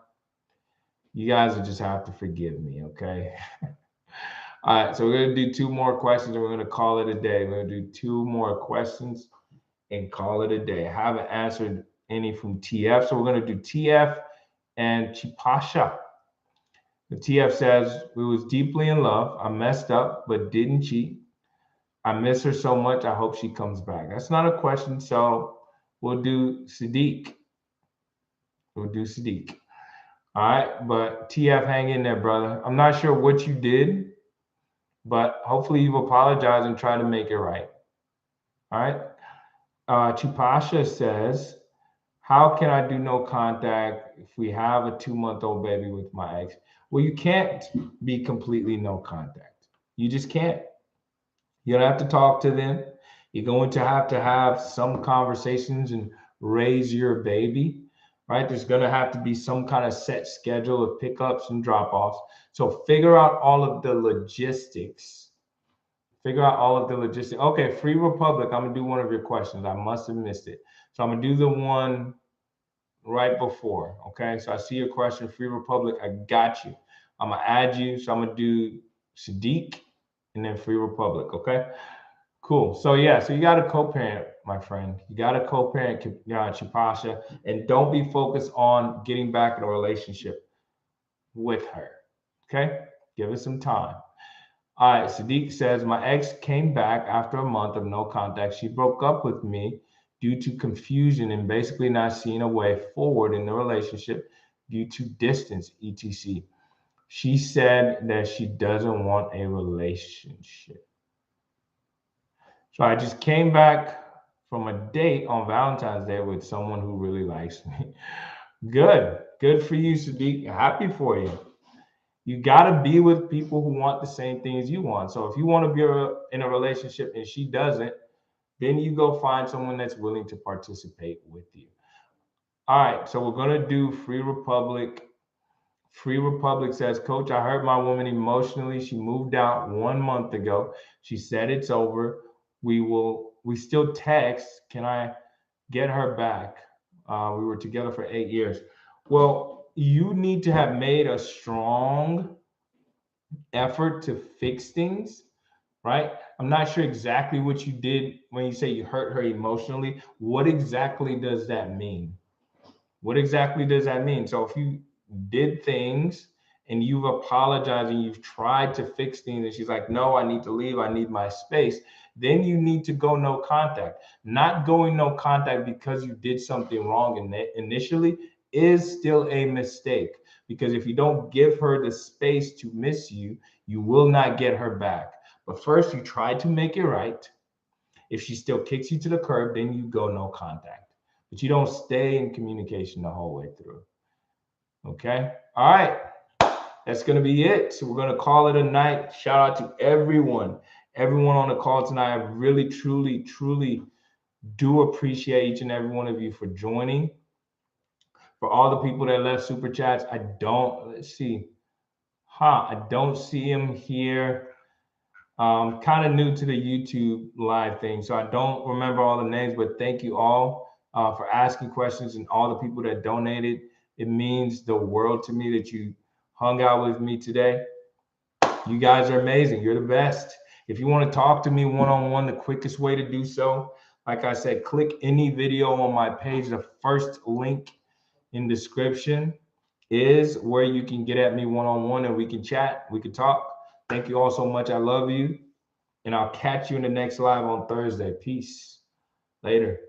you guys will just have to forgive me, okay? All right, so we're going to do 2 more questions and we're going to call it a day. We're going to do 2 more questions and call it a day. I haven't answered any from TF, so we're going to do TF and Chipasha. The TF says, we was deeply in love. I messed up, but didn't cheat. I miss her so much. I hope she comes back. That's not a question, so we'll do Sadiq. We'll do Sadiq. All right, but TF, hang in there, brother. I'm not sure what you did, but hopefully you've apologized and tried to make it right. All right. Chupasha says, how can I do no contact if we have a 2-month-old baby with my ex? Well, you can't be completely no contact. You just can't. You don't have to talk to them. You're going to have some conversations and raise your baby, right? There's going to have to be some kind of set schedule of pickups and drop-offs. So figure out all of the logistics. Okay, Free Republic, I'm going to do one of your questions. I must have missed it. So I'm going to do the one right before, okay? So I see your question, Free Republic. I got you. I'm going to add you. So I'm going to do Sadiq and then Free Republic, okay? Cool. So yeah, so you got a co-parent, my friend. You got a co-parent, Chipasha, and don't be focused on getting back in a relationship with her, okay? Give it some time. All right, Sadiq says, my ex came back after a month of no contact. She broke up with me due to confusion and basically not seeing a way forward in the relationship due to distance, etc. She said that she doesn't want a relationship. So I just came back from a date on Valentine's Day with someone who really likes me. Good for you, Sadiq. Happy for you. You got to be with people who want the same things you want. So if you want to be in a relationship and she doesn't, then you go find someone that's willing to participate with you. All right, so we're going to do Free Republic. Free Republic says, Coach, I hurt my woman emotionally. She moved out 1 month ago. She said it's over. We still text. Can I get her back? We were together for 8 years. Well, you need to have made a strong effort to fix things, right? I'm not sure exactly what you did when you say you hurt her emotionally. What exactly does that mean? What exactly does that mean? So if you did things and you've apologized and you've tried to fix things and she's like, no, I need to leave, I need my space, then you need to go no contact. Not going no contact because you did something wrong initially is still a mistake, because if you don't give her the space to miss you, you will not get her back. But first you try to make it right. If she still kicks you to the curb, then you go no contact. But you don't stay in communication the whole way through. Okay? All right. That's going to be it. So we're going to call it a night. Shout out to everyone on the call tonight. I really, truly, truly do appreciate each and every one of you for joining. For all the people that left super chats, I don't see them here. Kind of new to the YouTube live thing, so I don't remember all the names, but thank you all for asking questions and all the people that donated. It means the world to me that you hung out with me today. You guys are amazing. You're the best. If you want to talk to me one-on-one, the quickest way to do so, like I said, click any video on my page. The first link in description is where you can get at me one-on-one and we can chat, we can talk. Thank you all so much. I love you. And I'll catch you in the next live on Thursday. Peace. Later.